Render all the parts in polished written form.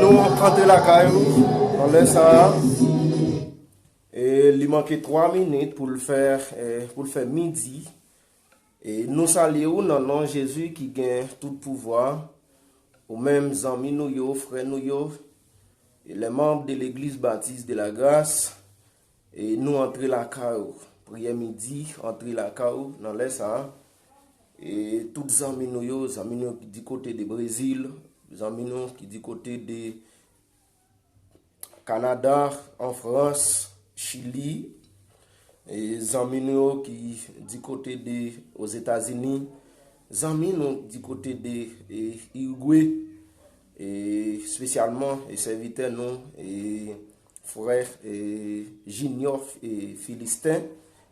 Nous rentrons la caillou, on laisse ça. Et il manquait 3 minutes pour le faire midi. Et nous saluons dans le nom de Jésus qui gagne tout pouvoir. Aux mêmes amis, nous, frères, nous, et les membres de l'église baptiste de la grâce. Et nous entrons la caillou. Prière midi, entrer la caillou, dans laisse ça. Et tous les amis, nous qui du côté du Brésil. Les amis qui du côté de Canada, en France, Chili, et les amis qui du côté de aux États-Unis, les amis du côté de Uruguay, et spécialement les serviteurs nous et frères Junior et Philistin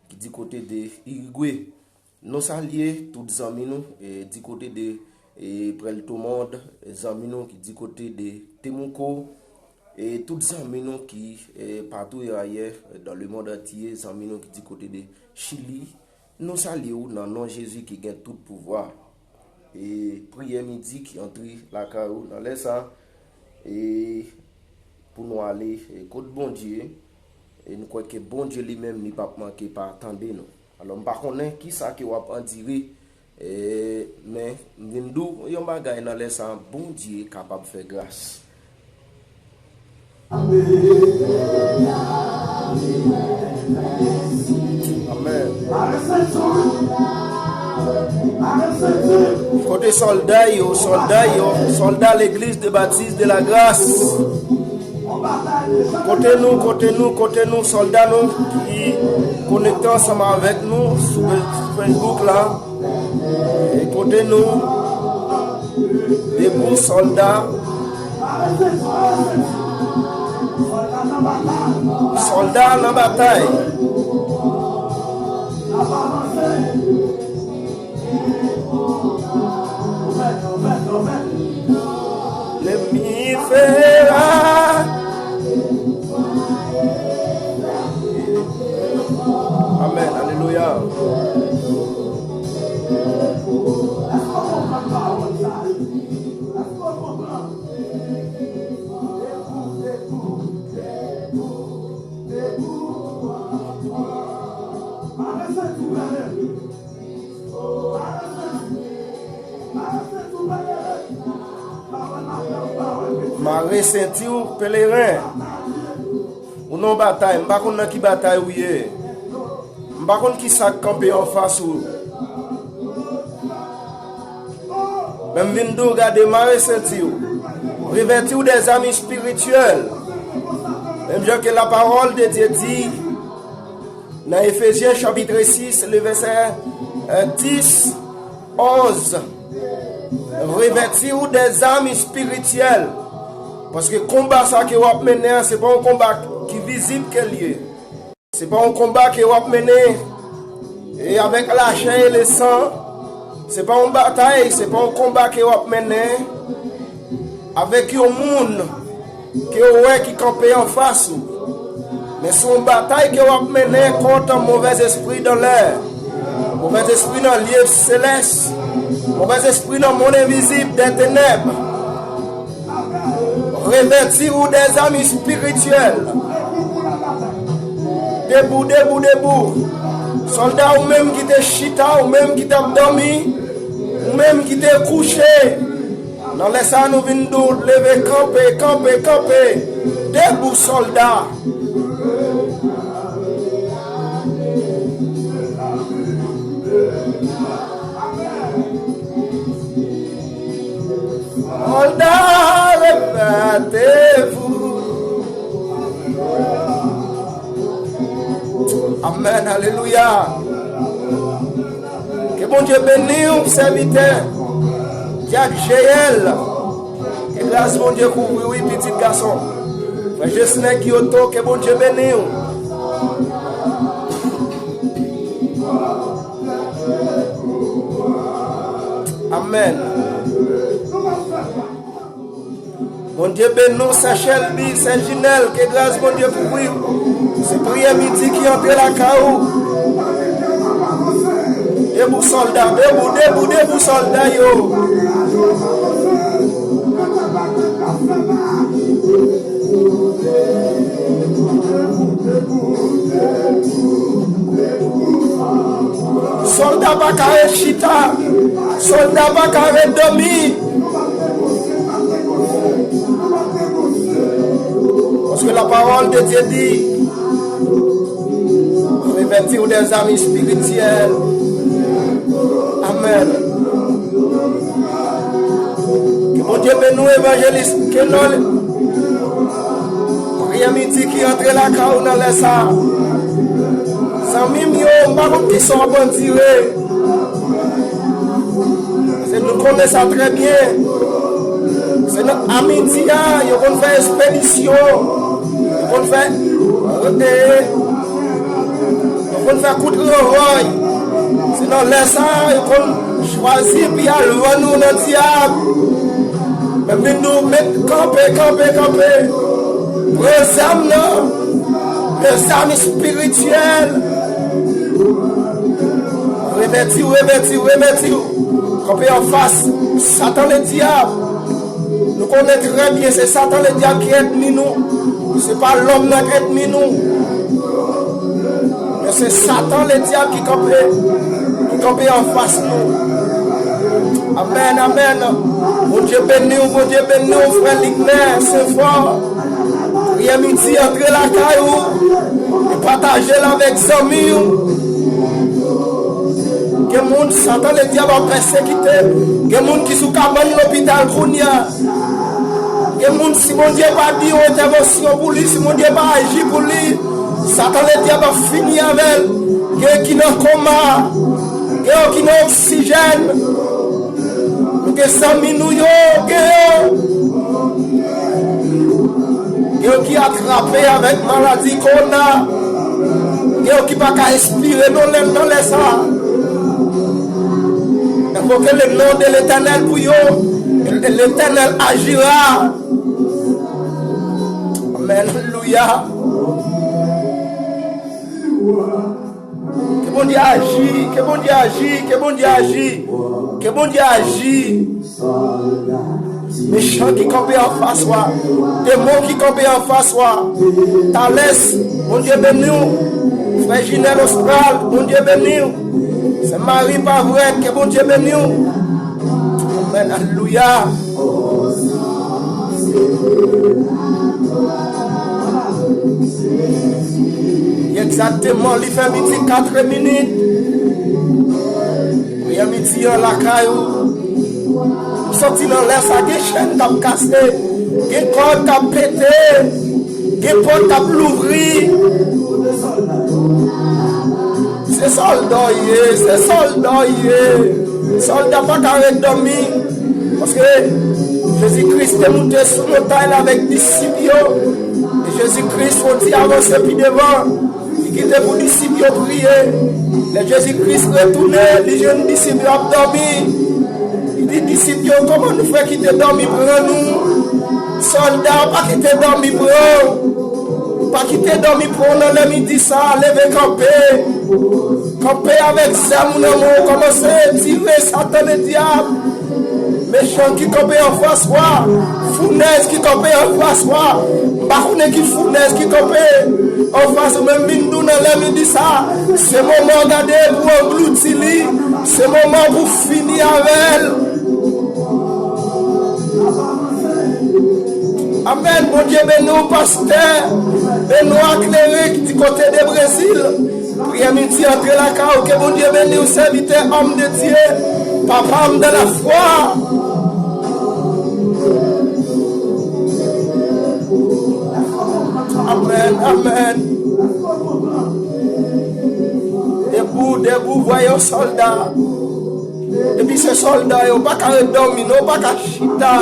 qui du côté de Uruguay. Nous saluons tous les amis du côté de et près tout le monde, les amis qui du côté de Temuco et tous les amis qui partout ailleurs dans le monde entier, les amis qui du côté de Chili, nous saluons dans le nom de Jésus qui gagne tout pouvoir. Et prière midi qui entre la carreau dans les ça et pour nous aller côté bon Dieu et nous croyons que bon Dieu lui-même n'est pas manqué par attendre nous. Alors par contre qui ça qui va en dire mais nous yon bagay dans les sang bon Dieu capable de faire grâce. Amen. Côté soldat l'église de baptiste de la grâce. Côté nous, soldats nous qui connectent ensemble avec nous sur Facebook là. Et côté nous, des bons soldats, soldats dans la bataille. L'ennemi fera. Amen, alléluia. Marie Saint-Tiu pèlerin ou non bataille, m'pa konn qui bataille ou yé. M'pa konn qui ça camper en face ou. Même vindo regarder Marie Saint-Tiu. Revêtir des amis spirituels. Même que la parole de Dieu dit dans Éphésiens chapitre 6, le verset 10, 11. Revêtir des amis spirituels. Parce que le combat ça que vous avez mené, ce n'est pas un combat qui est visible que lié. Ce n'est pas un combat que vous avez mené et avec la chair et le sang. Ce n'est pas une bataille, ce n'est pas un combat que vous avez mené avec un monde qui campait en face. Mais c'est une bataille que vous avez mené contre un mauvais esprit dans l'air, mauvais esprit dans le lieu céleste, mauvais esprit dans le monde invisible des ténèbres. Revêtir des amis spirituels. Debout. Soldats ou même qui te chita, ou même qui t'a dormi, ou même qui te couché. Dans les ça nous venons lever, camper. Debout soldats. Soldats, répétez-vous. Amen, alléluia. Que bon Dieu bénisse, serviteur. Jacques Géel. Que grâce, mon Dieu, couvre, oui, petit garçon. Je sais qui auto, que bon Dieu béni. Amen. Bon Dieu béni, c'est Shelby, c'est Ginelle, que grâce bon Dieu pour vous. C'est prière midi qui entre la caou. Debout soldats, debout soldats yo. Soldat pas carré chita, soldat pas carré dormi. Parce que la parole de Dieu dit, revêtir des amis spirituels. Amen. Que mon Dieu bénisse nous évangéliste, que nous prions midi qui entre la caou dans les ça. Sans mime yo, pas comme qui sont bandits. C'est nous connaissons ça très bien. C'est notre amitié, ils vont faire expédition, ils vont faire coup de renvoy. C'est dans les ça, ils vont choisir puis aller voir nous dans le diable. Même nous mettre camper. Les âmes spirituelles. Revêtir. Camper en face, Satan le diable. Nous connaissons très bien, c'est Satan le diable qui est nous. Ce n'est pas l'homme qui est nous. Mais c'est Satan le diable qui campe en face nous. Amen. Mon Dieu béni, frère Ligner, c'est fort. Priez midi, entrez la caillou et partagez-la avec ses amis. Que le monde, Satan le diable a persécuté. Que le monde qui sous cabane l'hôpital Kounia. Que le monde, si mon Dieu pas dit une intervention pour lui, si mon Dieu pas agi pour lui, Satan le diable a fini avec elle. Qui n'a coma, qui n'a oxygène. Que ça nous qui attrapé avec maladie qu'on a. Qui pas qu'à respirer dans les sangs. Il faut que le nom de l'Éternel pour eux, l'Éternel agira. Amen. Alléluia. Que bon Dieu agit, que bon Dieu agit. Méchants qui campent en face, démons qui campent en face, Thalès, mon Dieu béni, frère Ginelle Austral, mon Dieu béni. C'est Marie Pavrette, que bon Dieu béni. Amen, alléluia. Exactement, il fait midi 4 minutes. Il y a midi en la caillou. Sorti dans l'air, ça des chaînes qui ont cassé, des cordes qui ont pété, des portes qui ont l'ouvrir. C'est soldat. Soldat pas qu'à dormir. Parce que Jésus-Christ est monté sur le montagne avec des disciples. Et Jésus-Christ faut dire avancer puis devant. Il était pour les disciples prier. Les Jésus-Christ retourné, les jeunes disciples ont dormi. Il dit disciples, comment nous faisons quitter dormir pour nous? Soldats, pas quitter dormir pour nous. Pas quitter dormir pour nous, le midi ça, lever camper. Camper avec ça, mon amour, commencer à tirer Satan le diable. Méchant qui camper en face, fournaise qui camper en face, baroune qui fournaise qui camper en face, même bindou dans le midi ça. C'est moment d'aller pour engloutir, c'est moment pour finir avec elle. Amen, mon Dieu, bénis-nous, pasteur, bénis-nous, cléric du côté du Brésil. Priez midi entre la caille, que mon Dieu bénisse, serviteur, homme de Dieu, papa, homme de la foi. Amen. Debout, voyez un soldat. Et puis ce soldat, il n'y a pas qu'à dormir, il n'y a pas qu'à chita.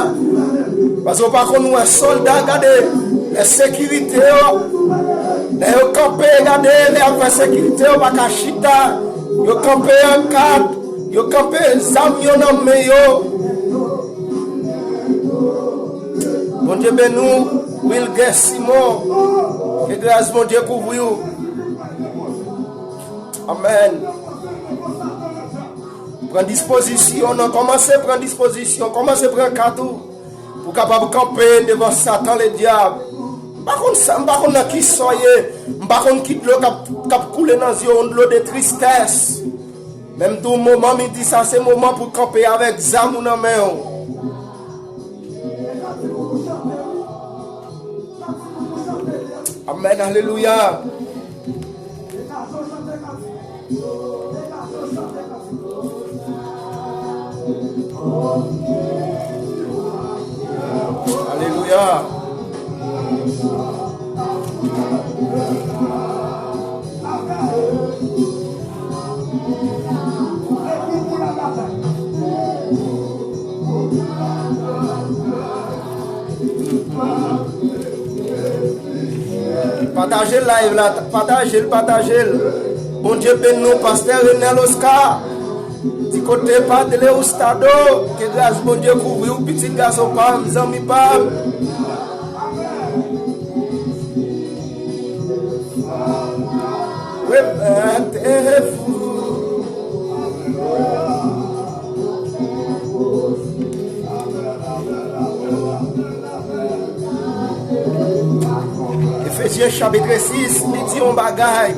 Parce qu'on pas qu'on un soldat, regardez, les sécurités, les campé, regardez, les sécurité, au Bakashita, yo campé un cadre, yo campé Zamio dans meilleur. Bon Dieu, ben nous, Wilger Simon, que grâce, mon Dieu, couvre vous. Amen. Prends disposition, non, commencez à prendre disposition, commencez à prendre cadeau pour capable camper devant Satan, le diable. Par contre, ça, par contre, qui soyez, par contre, qui l'eau cap couler dans de l'eau de tristesse. Même tout moment, il dit ça, c'est le moment pour camper avec Zam ou non, mais. Amen, alléluia. Alléluia. Partagez le live là, partagez. Bon Dieu bénisse nous, pasteur Renel Oscar. Du côté pas de l'Eustado, que grâce bon Dieu couvre ou petit garçon pas, mes amis pas. Ephésiens chapitre 6, il dit un bagaille.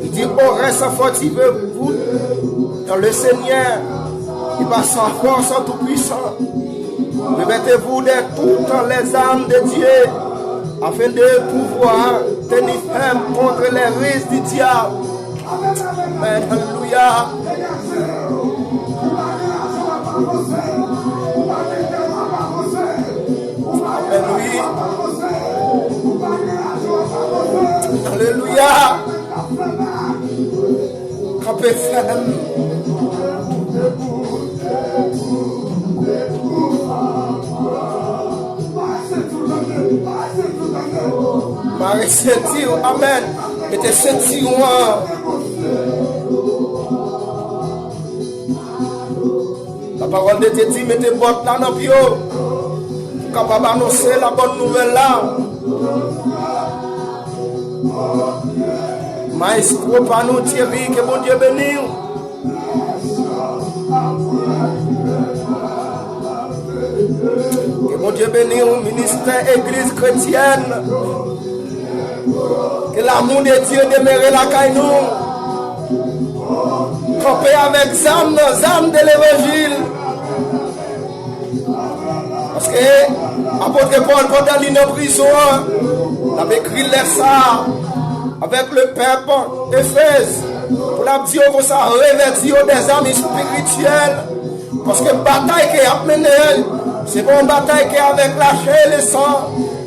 Il dit, on reste fortifié vous dans le Seigneur. Il va sans force, en tout puissant. Revêtez-vous de toutes les armes de Dieu, afin de pouvoir tenir ferme contre les risques du diable. Amen. Alléluia. Amen. Oui. Alléluia. Campez ferme. Marie sentir, amen. Mettez sentir la parole de Dieu dit, mettez botte là dans le pied. Capable d'annoncer la bonne nouvelle là. Maestro pas nous Thierry, que bon Dieu bénisse. Que bon Dieu bénisse au ministère Église chrétienne. Que l'amour de Dieu demeure la caille nous. Camper avec âme de l'évangile. Parce que apôtre Paul, pendant l'île de prison, il avait écrit ça avec le peuple d'Éphèse. Pour la dire que ça revêtir des âmes spirituelles. Parce que la bataille qui a menée, c'est bon bataille qui est avec la chair et le sang.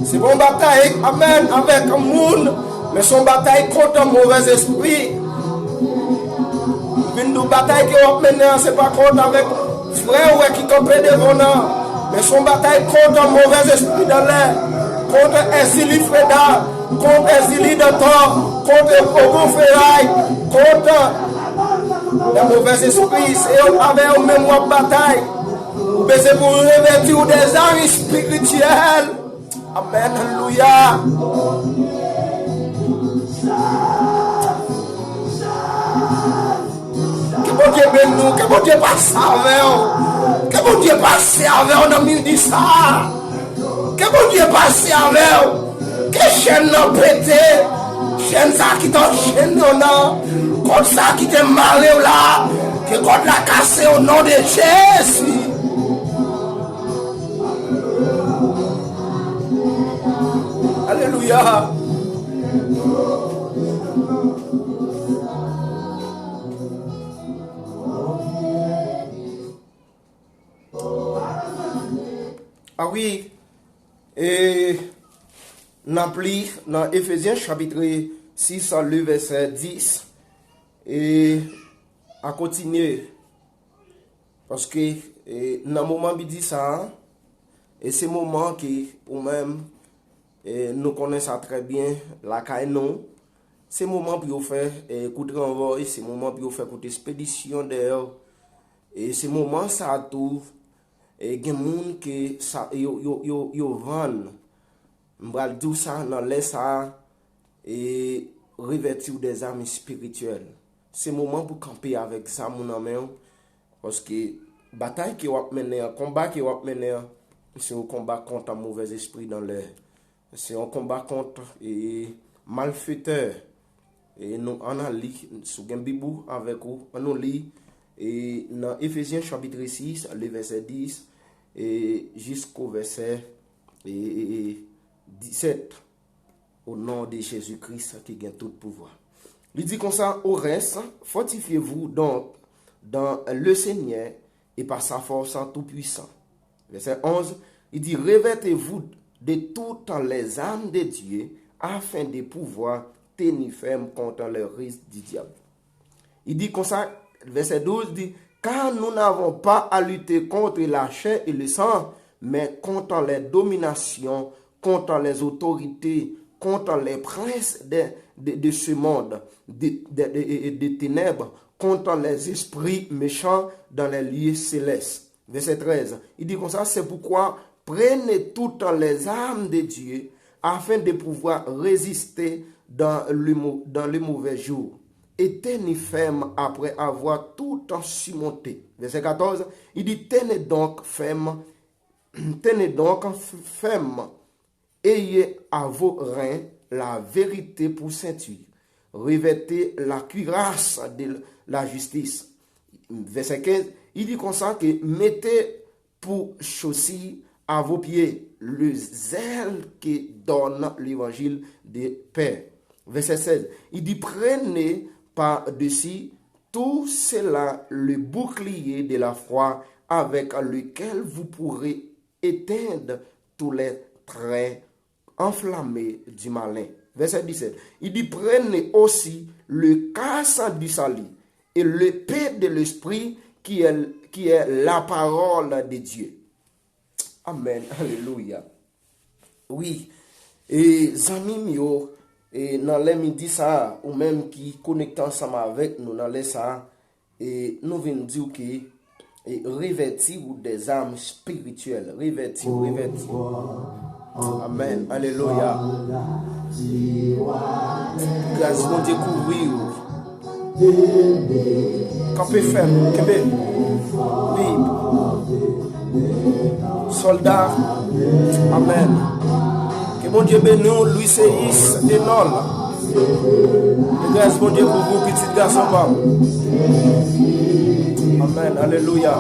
C'est bon bataille, amen, avec le monde. Mais son bataille contre un mauvais esprit. Une bataille qui a menée, c'est pas contre avec frère qui campait devant nous. Mais son bataille contre un mauvais esprit dans l'air. Contre Ezili Freda. Contre Ezili de Thor. Contre Ogo Ferraille. Contre les mauvais esprits. C'est avec une même bataille. Mais c'est pour revêtir des armes spirituelles. Amen. Alléluia. Que bon Dieu bénisse nous. Que bon Dieu passe avec. Que bon Dieu passe avec. On a mis dit ça. Que bon Dieu passe avec. Que chaîne n'a pété. Chaîne ça qui t'a chaîne là. Comme ça qui t'a marré là. Que God l'a cassé au nom de Jésus. Alléluia. Ah oui, et n'appli dans Ephésiens chapitre 6, le verset 10, et à continuer, parce que dans le moment où il dit ça, et c'est le moment qui, ou même, Et nous connaissons ça très bien, la caille non. C'est le moment pour faire écouter renvoi, c'est le moment pour faire écouter expédition d'ailleurs. Et c'est le moment ça tout. Et il y a des gens qui vendent. Je vais dire ça dans l'air et revêtir des armes spirituelles. C'est le moment pour camper avec ça, mon ami. Parce que la bataille qui va mener, le combat qui va mener, c'est un combat contre un mauvais esprit dans l'air. C'est un combat contre les malfaiteurs. Et nous allons lire sur un bibou avec vous. On lit et dans Éphésiens chapitre 6, le verset 10 et jusqu'au verset 17. Au nom de Jésus-Christ qui gagne tout pouvoir. Il dit comme ça, au reste, fortifiez-vous donc dans le Seigneur et par sa force en tout-puissant. Verset 11, il dit, revêtez-vous de toutes les armes de Dieu afin de pouvoir tenir ferme contre le risque du diable. Il dit comme ça, verset 12 dit, car nous n'avons pas à lutter contre la chair et le sang, mais contre les dominations, contre les autorités, contre les princes de ce monde, des ténèbres, contre les esprits méchants dans les lieux célestes. Verset 13, il dit comme ça, c'est pourquoi prenez toutes les armes de Dieu afin de pouvoir résister dans le mauvais jour. Et tenez ferme après avoir tout surmonté. Verset 14, il dit, tenez donc ferme, ayez à vos reins la vérité pour ceinture. Revêtez la cuirasse de la justice. Verset 15, il dit comme ça que mettez pour chaussure à vos pieds le zèle qui donne l'évangile de paix. Verset 16, il dit prenez par-dessus tout cela le bouclier de la foi avec lequel vous pourrez éteindre tous les traits enflammés du malin. Verset 17, il dit prenez aussi le casque du salut et l'épée de l'esprit qui est la parole de Dieu. Amen, alléluia. Oui, et amis mio, et dans les midi ça, ou même qui connectent ensemble avec nous dans les ça, et nous venons dire que revêtir des armes spirituelles, revêtir. Amen, alléluia. Grâce à Dieu couvrir. Campé ferme, Québec. Oui. Soldats. Amen. Que mon Dieu bénisse Louis Seis et Nol. Grâce mon Dieu pour vous, petit garçon. Amen. Alléluia.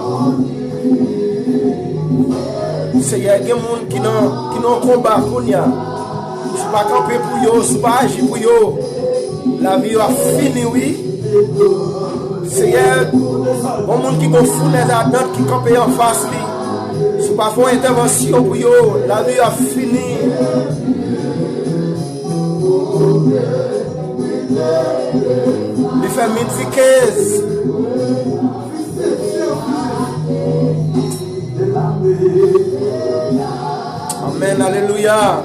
C'est il y a des gens qui n'ont combat pour nous. Je ne suis pas campé pour eux, je ne suis pas agi pour eux. La vie a fini, oui. C'est il y a des gens qui ont fou les adultes qui campent en face. Je ne suis pas fait intervention pour eux. La vie a fini. Il fait midi 15. Amen, alléluia.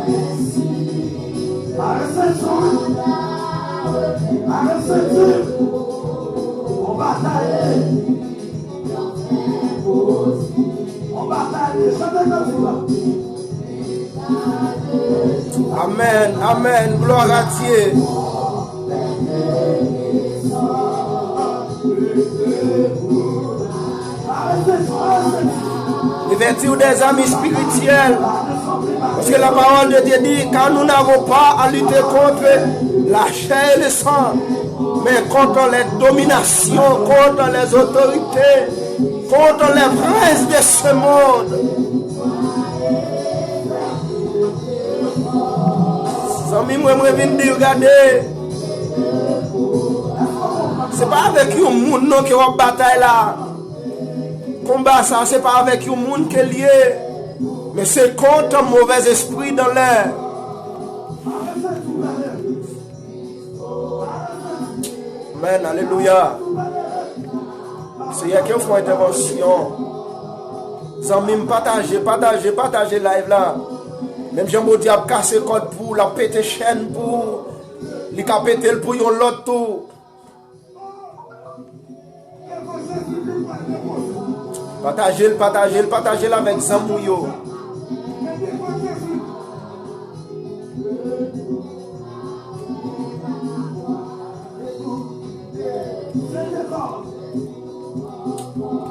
Amen, amen, gloire à Dieu. Revêtir des amis spirituels. Parce que la parole de Dieu dit, car nous n'avons pas à lutter contre la chair et le sang, mais contre les dominations, contre les autorités, contre les princes de ce monde. Amis, moi, je viens de dire, regardez, c'est pas avec un monde qui va bataille là. Combat ça, c'est pas avec un monde qui est lié, mais c'est contre un mauvais esprit dans l'air. Amen, alléluia. C'est y a qui font intervention. Amis, partagez live là. Même Jean Dieu a cassé code pour, la pété chaîne pour, il a pété le pour yon l'autre. Partagez avec Zamouyo.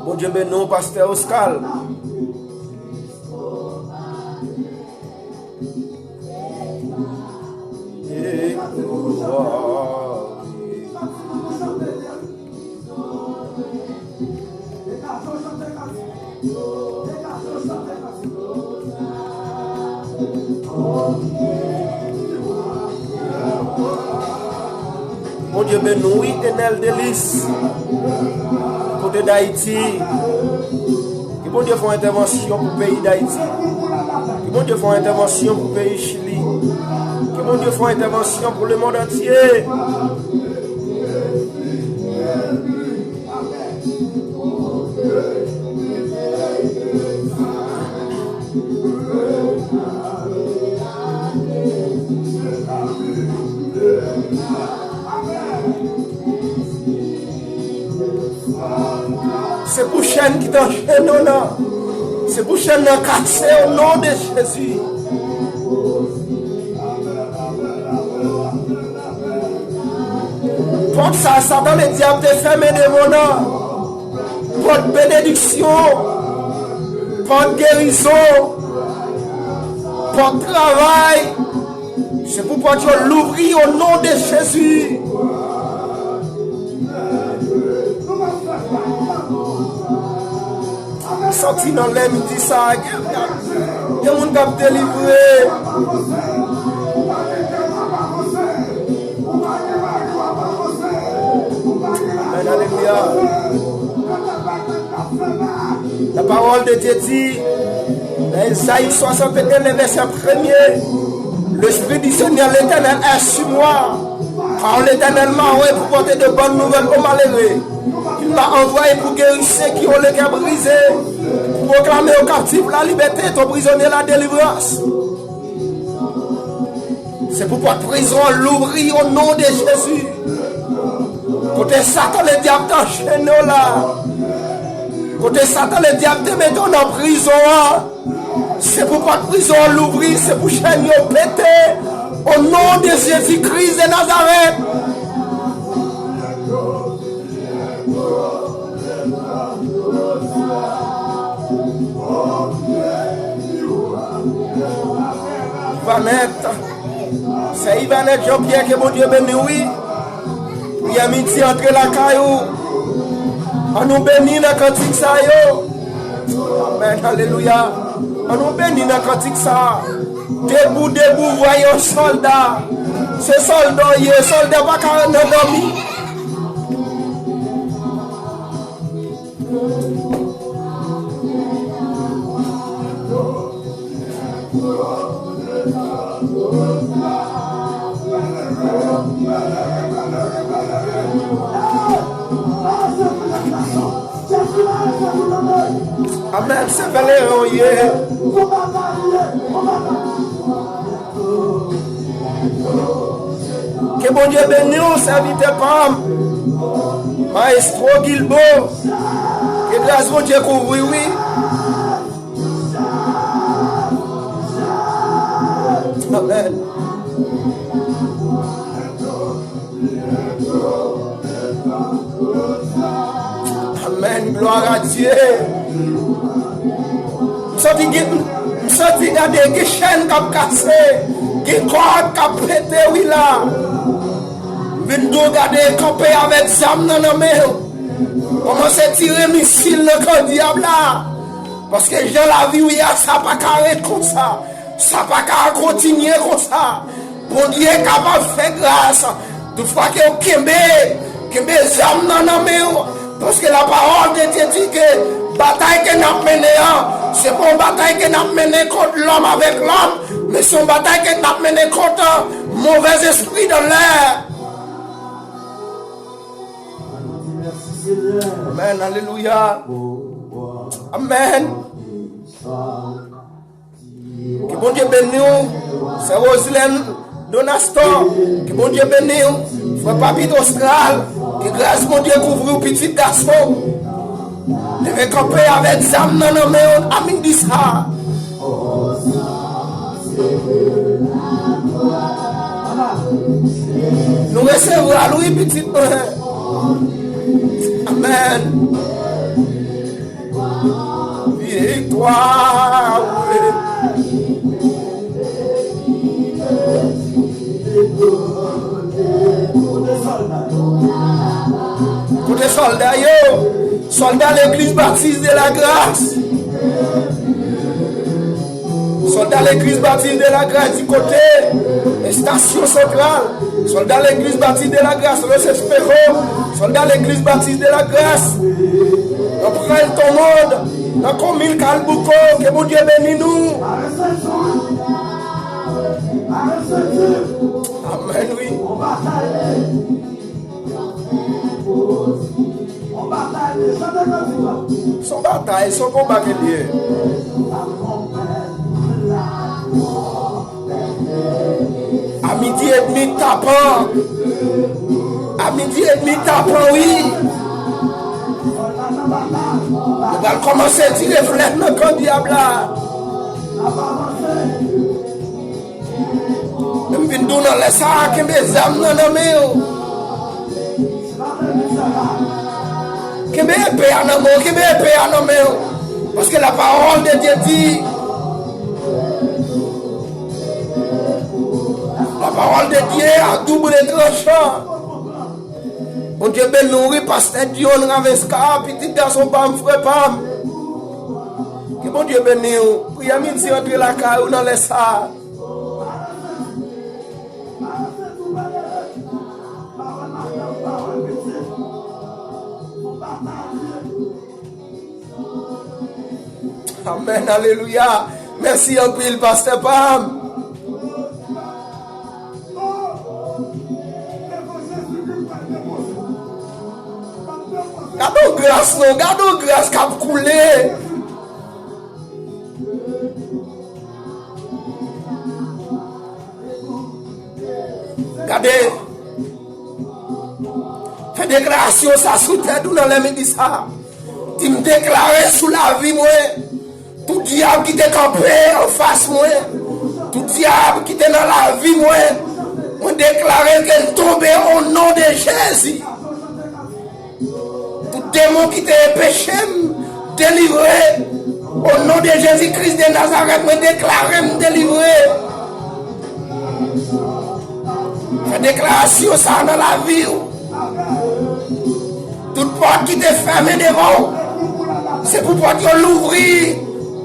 Bon Dieu, ben non, pasteur Oscar. Mon Dieu, ben nous, éternel délice, côté d'Haïti, que bon Dieu fait intervention pour le pays d'Haïti, que bon Dieu fait intervention pour le pays Chili, que bon Dieu fait intervention pour le monde entier. C'est pour chaîne qui t'enchaîne, c'est pour chaîne qui cassé au nom de Jésus. Porte ça, Satan, le diable te fermé devant nous. Porte bénédiction, porte guérison, porte travail. C'est pour porter l'ouvrir au nom de Jésus. Sorti dans l'air, il dit ça. Il y a un monde qui a délivré. Alléluia. La parole de Dieu dit, dans Isaïe 61, verset 1er, l'Esprit du Seigneur l'Éternel est sur moi. Car l'Éternel m'a envoyé pour porter de bonnes nouvelles aux malheureux. Il m'a envoyé pour guérir ceux qui ont le cœur brisé, pour proclamer aux captifs la liberté, aux prisonniers la délivrance. C'est pour la prison l'ouvrir au nom de Jésus. Côté Satan, le diable t'enchaîne là. Côté Satan, le diable te met en prison. C'est pour la prison l'ouvrir, c'est pour chaîne péter. Au nom de Jésus-Christ de Nazareth. C'est Ivanette Jean-Pierre que mon Dieu bénit, oui. Il y a midi entre la caillou. On nous bénit dans le cantique ça. Amen, alléluia. On nous bénit dans le cantique ça. Debout, voyons soldat. C'est soldat, il est soldat, pas qu'à dormir. Amen, c'est Valérie. Que bon Dieu bénisse, serviteur Pam, Maestro Guilbeault, que grâce mon Dieu couvre, oui. Amen. Amen, gloire à Dieu. Je sens des chaînes qui ont cassé, des cordes qui ont pété, oui là. Je vais regarder camper avec Zam dans la main. Commence à tirer missile dans le diable là. Parce que j'ai la vie où il y a ça pas carré comme ça. Ça pas qu'à continuer comme ça. Bon Dieu est capable de faire grâce. Toutefois que vous kembe Zam dans la main. Parce que la parole de Dieu dit que bataille que nous avons menée, c'est pas une bataille que nous avons menée contre l'homme avec l'homme, mais c'est une bataille que nous avons menée contre mauvais esprit dans l'air. Amen, alléluia. Amen. Que bon Dieu bénisse. C'est Roselaine Donastor. Que bon Dieu bénisse. Frère Papit Austral. Que grâce mon Dieu couvre au petit garçon. Devez camper avec Zam nan nan amin disa. Nous recevons à lui petit. Amen. Victoire. Pour les soldats, soldats de l'église baptiste de la grâce. Soldats de l'église baptiste de la grâce du côté station centrale. Soldats de l'église baptiste de la grâce, le Espéro. Soldats de l'église baptiste de la grâce. On prend ton monde. Dans commune Calbouco, que mon Dieu bénisse nous. Amen, oui. Son bataille, son combat qui est lié. À midi et demi tapant. À midi et demi tapant, oui. On va commencer à tirer flèche dans le camp diable là. Je viens de donner les sacs et mes âmes dans la main. Que mes épées en amour, que mes épées en amour. Parce que la parole de Dieu dit. La parole de Dieu a double tranchant. Mon Dieu ben nourri, pasteur Dion Raveska, petit garçon Pam, frère Pam. Que mon Dieu bénisse. Priez midi entre la caille dans les salles. Amen, alléluia. Merci un peu, pasteur Pam. Gardons grâce, non, gardons grâce qui a coulé. Regardez. Fais déclaration, ça soutient tout dans les médias. Ça. Tu me déclares sous la vie, moi. Tout diable qui t'est campé en face, moi. Tout diable qui t'est dans la vie, moi. On déclare qu'elle tombe au nom de Jésus. Démon qui t'a péché, délivré. Au nom de Jésus-Christ de Nazareth, me déclarer, me délivrer. Fais déclaration ça dans la vie. Toute porte qui t'est fermée devant, c'est pour pouvoir l'ouvrir.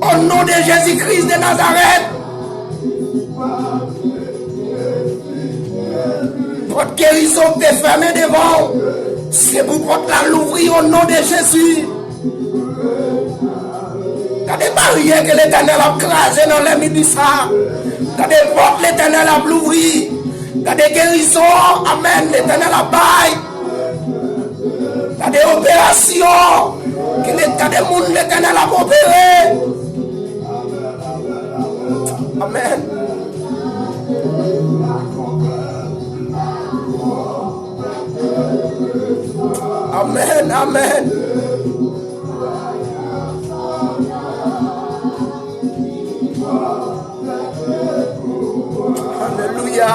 Au nom de Jésus-Christ de Nazareth. Porte guérison qui t'est fermée devant. C'est pour porter l'ouvrir au nom de Jésus. Quand des barrières que l'Éternel a crasées dans les midi ça. Quand des portes l'Éternel a l'ouvrir. Quand des guérisons, amen, l'Éternel a bail. Quand des opérations, que l'Éternel a opéré. Amen. Amen, amen. Alléluia.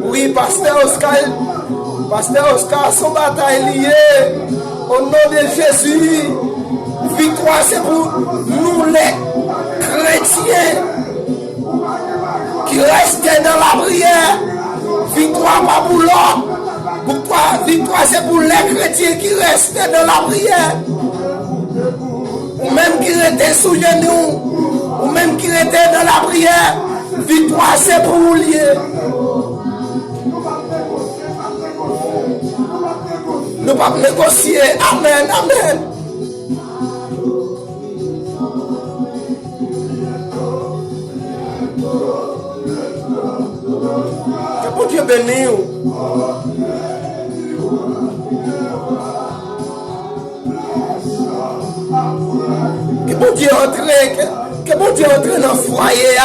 Oui, pasteur Oscar, son bataille liée au nom de Jésus. Victoire, c'est pour nous les chrétiens qui restent dans la prière. Victoire, pas pour l'autre. Victoire, c'est pour les chrétiens qui restent dans la prière. Ou même qui étaient sous genoux. Ou même qui étaient dans la prière. Victoire, c'est pour vous lier. Nous ne pouvons pas négocier. Amen, amen. Que bon Dieu bénisse. Que bon Dieu entre, que Que bon Dieu entre dans le foyer.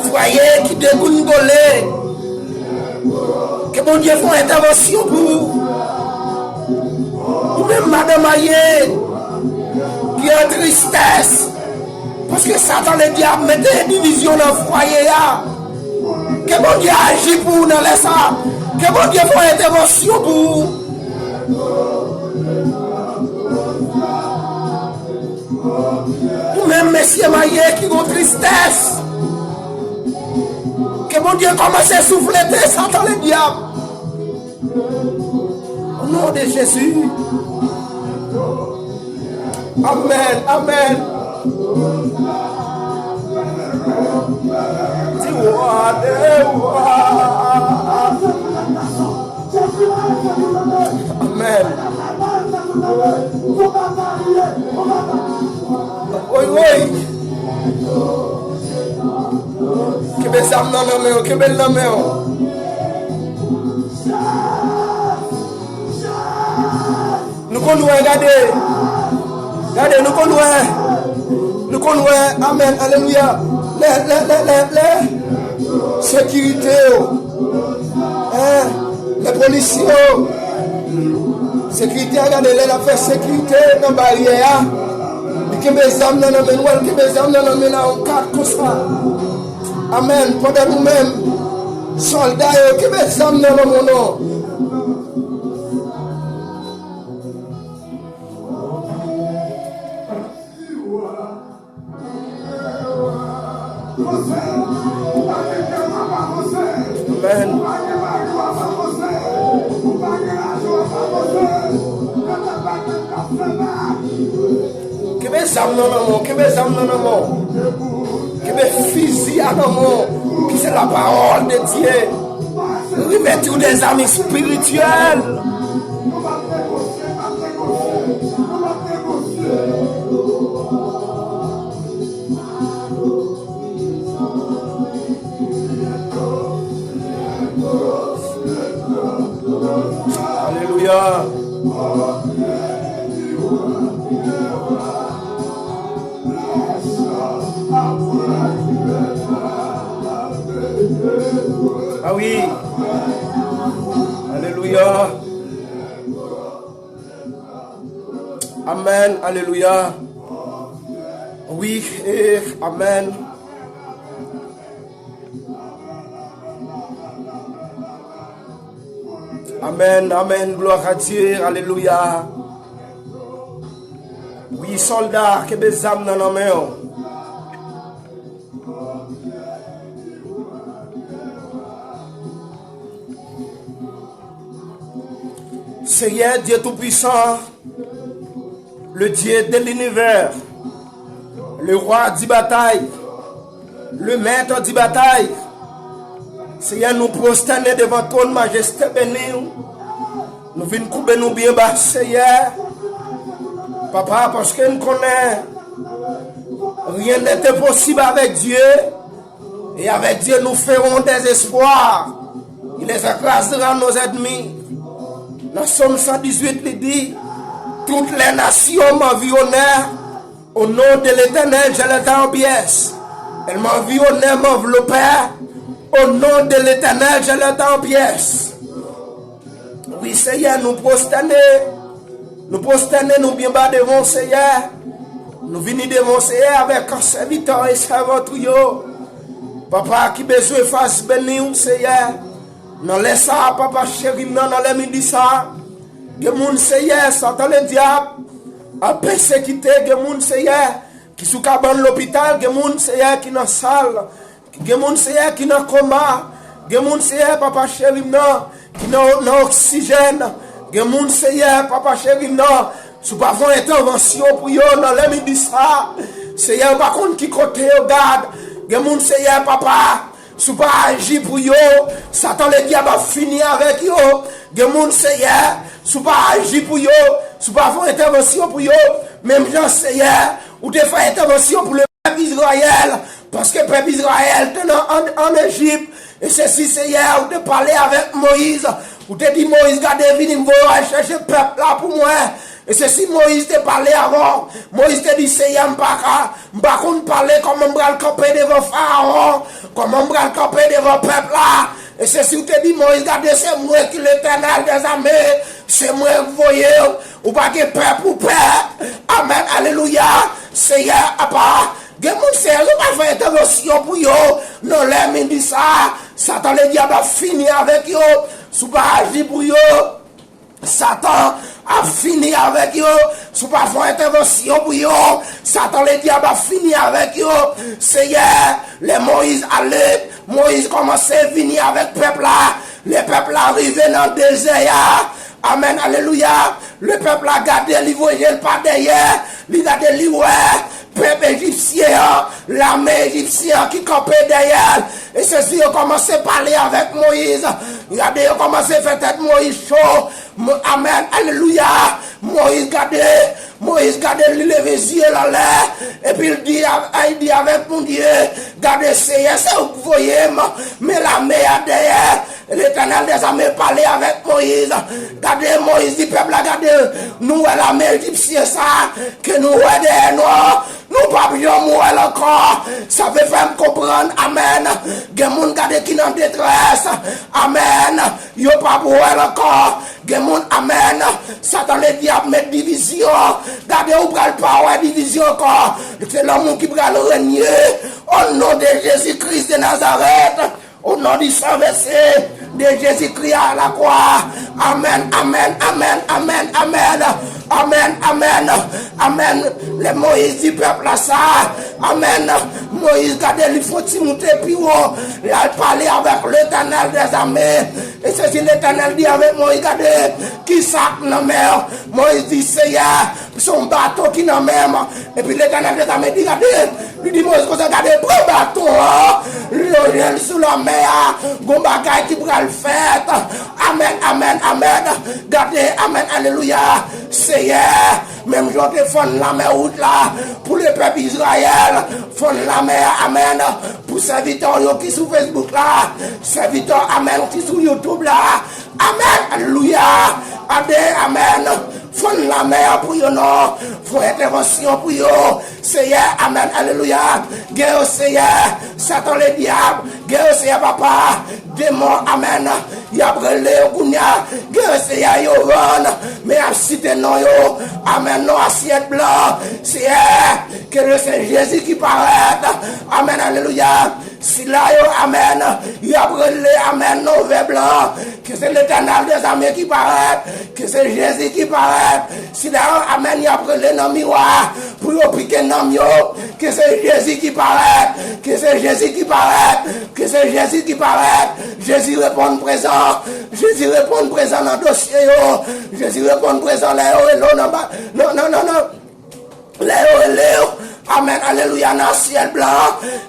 Foyer qui dégoûte golé. Que bon Dieu fasse intervention pour ou même Madame Aye qui est en tristesse. Parce que Satan le diable met des divisions dans le foyer. Que bon Dieu agit pour nous dans ça. Que bon Dieu fasse intervention pour ou même Monsieur Maillé qui a tristesse. Que bon Dieu commence à souffler Satan le diable. Au nom de Jésus. Amen. Amen. Amen. Oui, oui. Que belle âme dans la main, que belle la main. Nous connaissons, regardez. Regardez, nous connaissons. Nous connaissons. Amen. Alléluia. Les sécurités. Les policiers. Sécurité, regardez, les affaires sécurité dans la barrière. Que mes âmes dans la main, que mes âmes dans la main, en quatre comme ça. Amen. Pendant nous-mêmes, soldats, que mes âmes dans mon nom. Amen. Que mes âmes dans l'amour, que mes âmes dans l'amour, que mes fusils à l'amour, qui c'est la parole de Dieu. Revêtir des amis spirituels. Alléluia. Ah oui. Alléluia. Amen. Alléluia. Oui et amen. Amen, amen, gloire à Dieu, alléluia. Oui, soldats, que des âmes dans la main. Seigneur Dieu Tout-Puissant, le Dieu de l'univers, le roi du bataille, le maître du bataille. Seigneur, nous prosterner devant ton majesté bénie. Nous venons couper nous bien bas, Seigneur. Papa, parce que nous connaissons, rien n'était possible avec Dieu. Et avec Dieu, nous ferons des espoirs. Il les écrasera nos ennemis. Dans Somme 118, il dit, toutes les nations m'environnèrent. Au nom de l'Éternel, je les en pièces. Elles m'environnèrent, m'enveloppèrent. Au nom de l'Éternel, je les en pièces. Oui, Seigneur, nous prosternons nous bien bas devant Seigneur. Nous venons devant Seigneur avec un serviteur et servant tout. Papa, qui besoin de face béni, Seigneur. Non, laisse ça, papa chéri, non, les midi ça. Que mon Seigneur, Satan le diable, a persécuté, que mon Seigneur, qui sous cabane l'hôpital, que mon Seigneur qui dans la salle, que mon Seigneur qui dans le coma, que mon Seigneur, papa chéri, non, qui dans l'oxygène, que mon Seigneur, papa chéri, non, sous pas faire intervention pour eux, dans les midi ça. Seigneur, par contre, qui côté, regarde, que mon Seigneur, papa, sous pas agir pour eux, Satan le diable a fini avec eux, que mon Seigneur, sous pas agir pour eux, sous pas faire intervention pour eux, même Jean Seigneur, ou te faire intervention pour le peuple Israël, parce que le peuple Israël était en Égypte, et ceci Seigneur, ou te parler avec Moïse, ou te dit Moïse, regardez, venez me voir chercher le peuple là pour moi, Et c'est si Moïse te parlé avant. Moïse te dit, Seigneur, m'pa qu'on parler comment m'bral camper devant Pharaon, comment m'bral camper devant peuple là. Et c'est si vous te dit, Moïse, regardez, c'est moi qui l'Éternel des armées, c'est moi qui voyez, ou pas que peuple ou peuple. Amen, alléluia. Seigneur, papa. Gen moun sérieux pas faire intervention pour yo. Non, les men dit ça. Satan le diable a fini avec yo. Sou pas agir pour yo. Satan a fini avec yo. Sou pas faire intervention pour yo. Satan le diable a fini avec yo. Seigneur, les Moïse allait. Moïse commençait à venir avec le peuple là. Le peuple arrivé dans le désert. Amen, alléluia. Le peuple a gardé, il voyait pas derrière. Il a gardé, ouais. Peuple égyptien, l'armée égyptienne qui campait derrière. Et ceci ont commencé à parler avec Moïse. Regardez, ils ont commencé à faire tête Moïse chaud. Amen, alléluia. Moïse gardez, il lève les yeux dans l'air. Et puis il dit avec mon Dieu, gardez, c'est vous voyez, mais l'armée est derrière. L'Éternel des armées parlait avec Moïse. Gardez, Moïse dit, peuple, gardez, nous, l'armée égyptienne, ça, que nous, derrière nous, nous, pas bien mourir encore. Ça veut faire me comprendre, amen. Gen moun gade qui en détresse, amen. Yo pas mourir encore. Gen moun, amen. Satan le diable met division. Gardez, ou pral pas, ouais, division encore. C'est l'homme qui pral régner. Au nom de Jésus-Christ de Nazareth. Au nom du sang versé de Jésus-Christ à la croix. Amen, amen, amen, amen, amen. Amen, amen, amen. Les Moïse du peuple là ça. Amen. Moïse gardez il faut monter plus haut. Il a parlé avec l'Éternel des armées. Et c'est si l'Éternel dit avec Moïse, regardez, qui sac dans la mer. Moïse dit, Seigneur, son bateau qui dans la mer. Et puis l'Éternel des armées dit, regardez, lui dit Moïse, regardez, prends bateau, le sous la mer, gon bagay qui pourra le faire. Amen, amen, amen. Regardez, amen, alléluia. Seigneur, même je te fonde la mer route là, pour le peuple Israël, fonde la mer, amen. Pour serviteurs qui sont sur Facebook là, serviteurs, amen, qui sont sur YouTube là, amen, alléluia. Amen. Font la mer pour yo non. Font intervention pour yo. Seigneur, amen, alléluia. Guerre au Seigneur. Satan le diable. Guerre au Seigneur papa. Démon, amen. Y'a brûlé au gounia. Guerre au Seigneur yo ron. Mais à cité non yo. Amen, non assiette blanc. Seigneur, que le Seigneur Jésus qui paraît. Amen, alléluia. Si là yo, amen. Y'a brûlé, amen, non verre blanc. Que c'est l'Éternel des armées qui paraît. Que c'est Jésus qui paraît. Si là, amen, il y a brûlé dans le miroir pour y piquer dans le miroir. Que c'est Jésus qui paraît. Que c'est Jésus qui paraît. Que c'est Jésus qui paraît. Jésus répond présent. Jésus répond présent dans le dossier. Jésus répond présent là. Non, non, non, non. Là, amen, alléluia, dans le ciel blanc,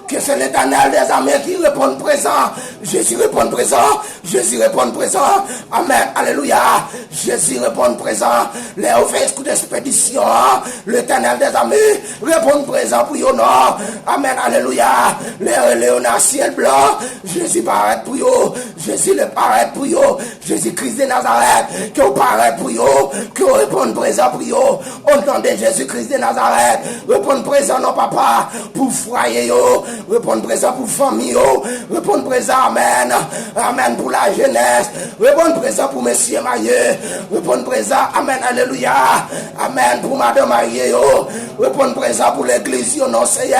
que c'est l'Éternel des armées qui répond présent. Jésus répond présent. Jésus répond présent. Amen, alléluia. Jésus répond présent. Les offres coup d'expédition, l'Éternel des armées répond présent pour yo non. Amen, alléluia. Les dans le ciel blanc, Jésus paraît pour yo. Jésus le paraît pour yo. Jésus-Christ de Nazareth, que vous paraît pour yo, que vous répond présent pour yo. Au nom de Jésus-Christ de Nazareth, répond présent non papa, pour foyer yo, répondre présent pour famille yo, répondre présent amen, amen pour la jeunesse, répondre présent pour monsieur marié, répondre présent amen, alléluia, amen pour madame mariée yo, répondre présent pour l'église yo non Seigneur,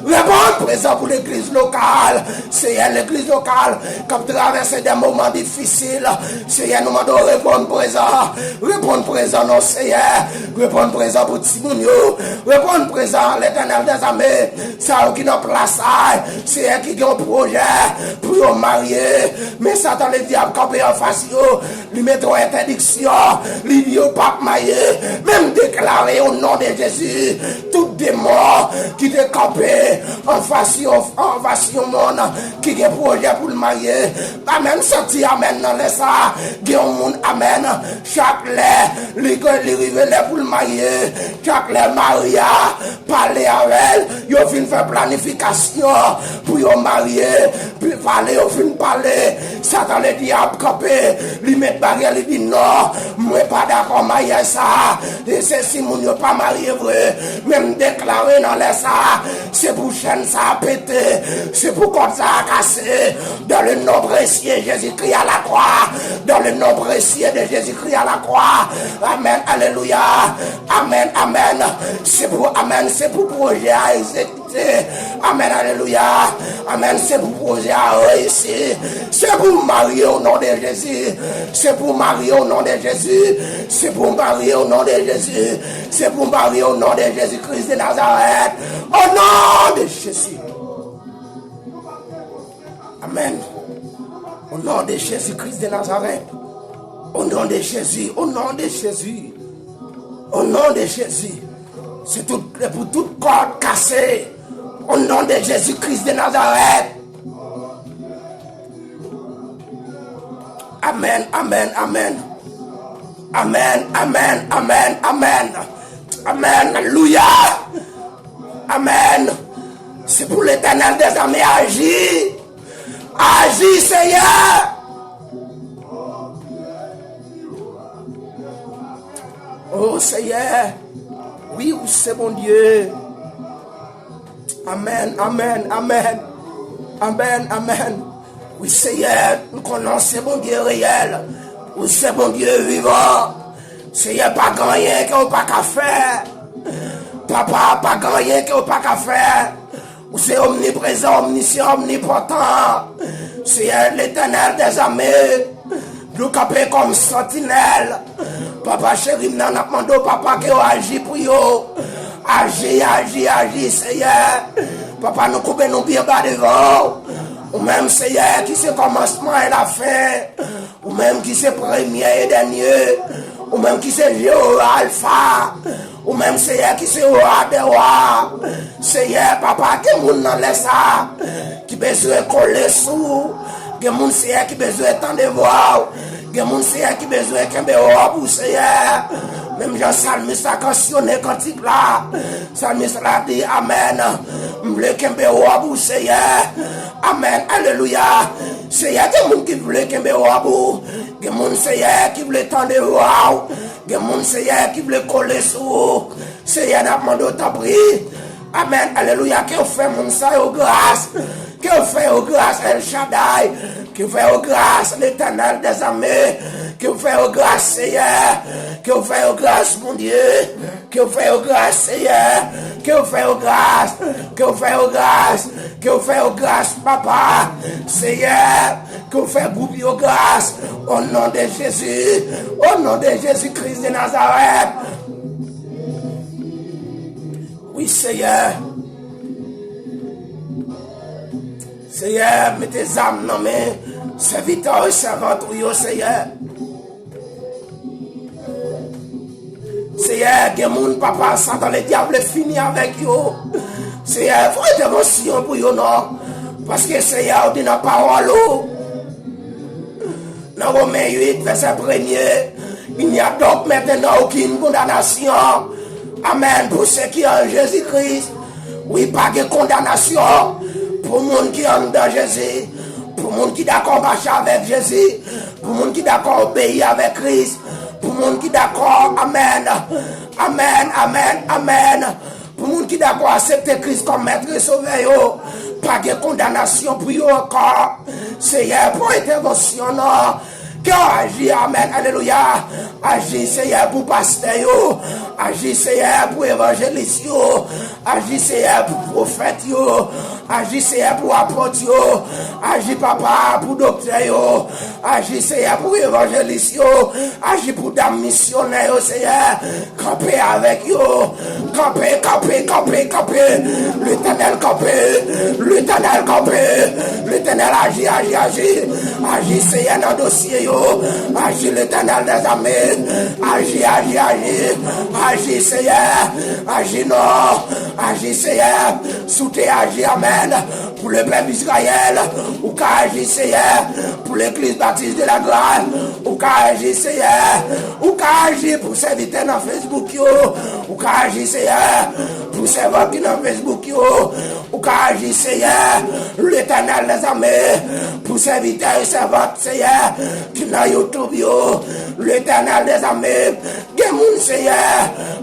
répondre présent pour l'église locale, Seigneur l'église locale, qui traverse des moments difficiles, Seigneur nous demandons répondre présent non Seigneur, répondre présent pour Timounio, répondre présent l'Éternel des armées, ça qui n'a place, c'est elle qui a un projet pour marier, mais Satan le diable campé en face, lui met en interdiction, lui dit au pape marié, même déclaré au nom de Jésus, tout démon qui te campé en face au monde, qui a un projet pour le marier, amen, sorti, amen, non, laisse ça, qui a un monde, amen, chaque lait, lui révèle pour le marier, chaque lait maria, parler parler avec elle, yo fin faire planification pour yo marier, puis parler, yo fin parler, Satan le diable campé, lui met barrière, lui dit non, moi pas d'accord marier ça, et c'est si mon yo pas marié vrai, même déclaré dans les ça, c'est pour chaîne ça a pété, c'est pour comme ça a cassé, dans le nom précieux Jésus-Christ à la croix, dans le nom précieux de Jésus-Christ à la croix, amen, alléluia, amen, amen, c'est pour projet à exécuter, amen, alléluia, amen, c'est pour projet à réussir, c'est pour marier au nom de Jésus, c'est pour marier au nom de Jésus, c'est pour marier au nom de Jésus, c'est pour marier au nom de Jésus-Christ de Nazareth, au nom de Jésus, amen, au nom de Jésus-Christ de Nazareth, au nom de Jésus, au nom de Jésus, au nom de Jésus, c'est tout, pour toute corde cassée, au nom de Jésus-Christ de Nazareth. Amen, amen, amen. Amen, amen, amen, amen. Amen, alléluia. Amen. C'est pour l'Éternel des armées, agis. Agis, Seigneur. Oh Seigneur. Oui, c'est mon Dieu. Amen, amen, amen. Amen, amen. Oui, Seigneur, nous connaissons bon Dieu réel. Oui, c'est bon Dieu vivant. Seigneur, pas grand rien qu'on n'a pas qu'à faire. Papa, pas grand rien qu'on n'a pas qu'à faire. C'est omniprésent, omniscient, omnipotent. Seigneur, l'Éternel des armées. Nous capons comme sentinelle. Papa chéri, nous avons demandé au papa qui agit pour vous. Agis, Seigneur. Papa, nous coupons nos pieds bas devant. Ou même Seigneur qui c'est commencement et la fin. Ou même qui c'est premier et dernier. Ou même qui c'est Dieu alpha. Ou même Seigneur qui c'est roi des rois. Seigneur, papa, que moun nan laisse ça. Qui besoin coller sous. Que moun Seigneur qui besoin tant de voir. Que moun Seigneur qui besoin qu'un béo pour Seigneur. Même Jean Salmiste a cantionné quand il là. Salmiste a dit Amen. M'vle qu'un béo pour Seigneur. Amen. Alléluia. Seigneur, il y a des gens qui veulent qu'un béo pour. Il y a des gens Seigneur qui veulent tant de voir. Il y a des gens Seigneur qui veulent coller sous. Seigneur, n'a demandé au temps pris. Amen. Alléluia. Que fait mon ça au grâce. Que fait au grâce El Shaddai. Que fait au grâce l'Éternel des armées. Que fait au grâce Seigneur. Que fait au grâce mon Dieu. Que fait au grâce Seigneur. Que fait au grâce. Que fait au grâce. Que fait au grâce papa. Seigneur. Que fait groupe au grâce. Au nom de Jésus. Au nom de Jésus-Christ de Nazareth. Oui Seigneur. Seigneur, mets tes âmes dans mes serviteurs et servantes, oui, Seigneur. Seigneur, que mon papa, Satan, le diable fini avec eux. Seigneur, faut intervention pour eux, non? Parce que Seigneur, on dit dans la parole, dans Romains 8, verset 1er, il n'y a donc maintenant aucune condamnation. Amen. Pour ceux qui ont Jésus-Christ, oui, pas de condamnation. Pour le monde qui est dans Jésus, pour le monde qui est d'accord marcher avec Jésus, pour le monde qui est d'accord obéir avec Christ, pour le monde qui est d'accord, Amen, Amen, Amen, Amen, pour le monde qui est d'accord accepter Christ comme maître et sauveur, pas de condamnation pour eux encore, Seigneur, pour intervention, non. Que agit, Amen, Alléluia. Agis, Seigneur, pour pasteur, agis, Seigneur, pour évangéliste, agis, Seigneur, pour prophète, agis, Seigneur, pour apôtre, agis, papa, pour docteur, agis, Seigneur, pour évangéliste, agis, pour dame missionnaire, Seigneur, camper avec eux, camper, l'Éternel camper, l'Éternel camper, l'Éternel agis, Seigneur, dans le dossier, agis l'Éternel des armées, agis Seigneur, agis non, agis Seigneur, sous tes agis, Amen, pour le peuple Israël, ou qu'à agir Seigneur, pour l'église baptiste de la grâce, ou qu'à agir Seigneur, ou qu'à agir pour serviteur dans Facebook, ou qu'à agir Seigneur, Tout servant qui dans Facebook, ou qui agit, Seigneur, l'Éternel des armées, pour serviteurs et servantes, Seigneur, qui dans YouTube, l'Éternel des armées, des moun, Seigneur,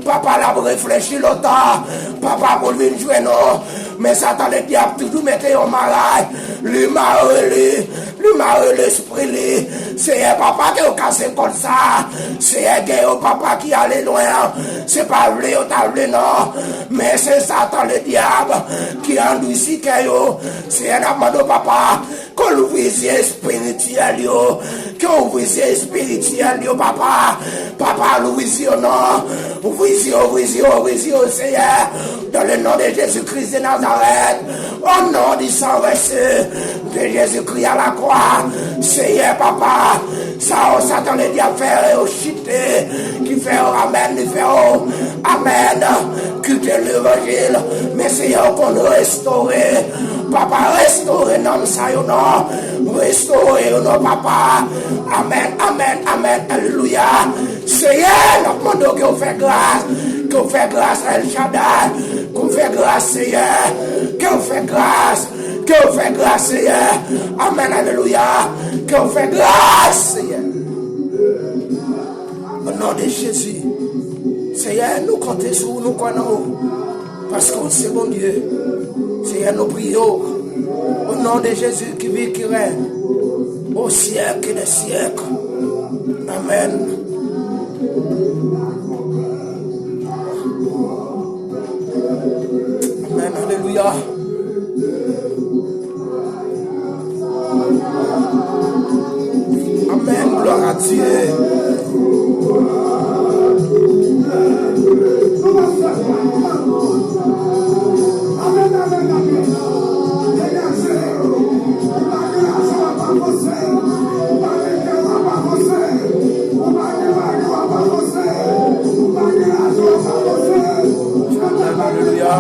papa l'a réfléchi longtemps, papa pour venir jouer non, mais Satan le diable toujours mettait au malade, lui m'a l'esprit, Seigneur, papa qui a cassé comme ça, Seigneur, papa qui allait loin, c'est pas vrai, on t'a vu non, mais c'est Satan le diable qui a endurci Kayo, c'est un amant papa, qu'on ouvre les yeux spirituels, qu'on ouvre les yeux spirituels, papa, papa, l'ouvre les yeux, non, ouvre les yeux, Seigneur, dans le nom de Jésus-Christ de Nazareth, au nom du sang versé de Jésus-Christ à la croix, Seigneur, papa, ça, Satan le diable fait au chité, qui fait amen, qui fait amen, quitter l'évangile, mais Seigneur, qu'on restaure, papa, restaure, non, ça, non, restaure, non, papa, amen, amen, amen, alléluia, Seigneur, nous demandons qu'on fait grâce à El Shaddai, qu'on fait grâce, Seigneur, qu'on fait grâce, Seigneur, amen, alléluia, qu'on fait grâce, Seigneur, au nom de Jésus, Seigneur, nous comptons sur nous, parce que c'est bon Dieu, Seigneur, nous prions, au nom de Jésus qui vit, qui règne, au siècle des siècles, amen. Amen, alléluia. Amen, gloire à Dieu. Alléluia.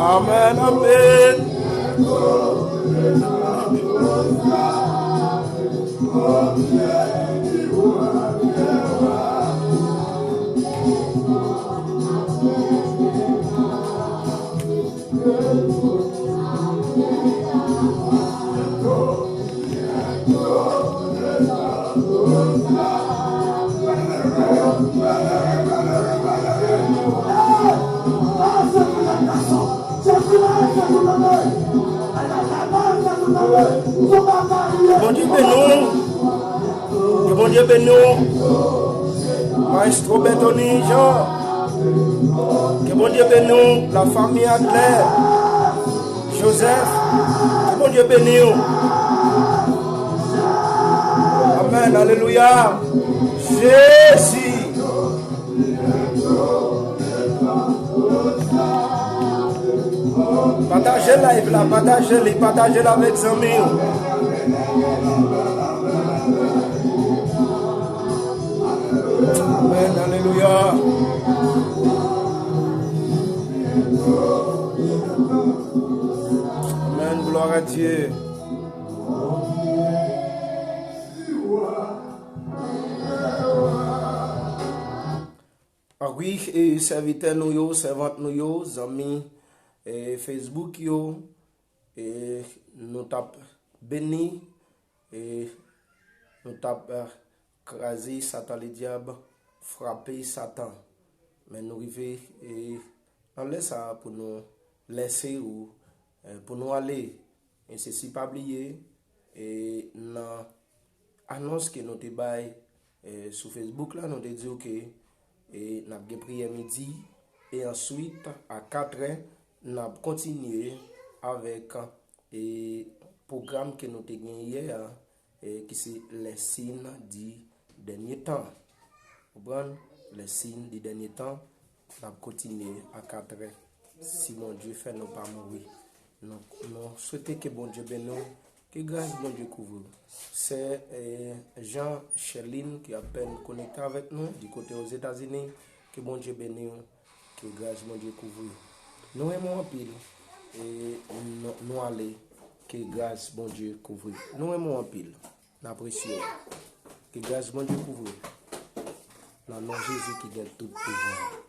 Amen, amen. Bon Dieu bénisse, que bon Dieu bénisse, Maestro Bétoni Jean, que bon Dieu bénisse, la famille Adler, Joseph, que bon Dieu bénisse. Amen, alléluia, Jésus. Partagez live là, partagez la avec amis. Amen, alléluia. Amen, gloire à Dieu. Ah oui, et serviteurs nous, servantes nous, amis. Et Facebook yo et nous tap béni et nous tap crasé Satan le diable frapper Satan mais nous arriver et on laisse ça pour nous laisser ou pour nous aller. Et ceci pas oublier et dans annonce que nous te bail sur Facebook là nous te dit que et n'a pas prière midi et ensuite à 4h n'a continuer avec et programme que nous te gagné hier qui c'est les signes du dernier temps. Vous comprenez les signes du dernier temps, n'a continuer à 4h si mon Dieu fait nous pas mourir. Nous souhaitons que bon Dieu bénisse nous, que grâce bon Dieu couvre. C'est Jean Cheline qui a peine connecté avec nous du côté aux États-Unis. Que bon Dieu bénisse nous, que grâce bon Dieu couvre. Nous aimons en pile et nous allons, que grâce bon Dieu couvre. Nous aimons en pile, nous apprécions. Que grâce bon Dieu couvre. Dans le nom de Jésus qui gagne tout pouvoir.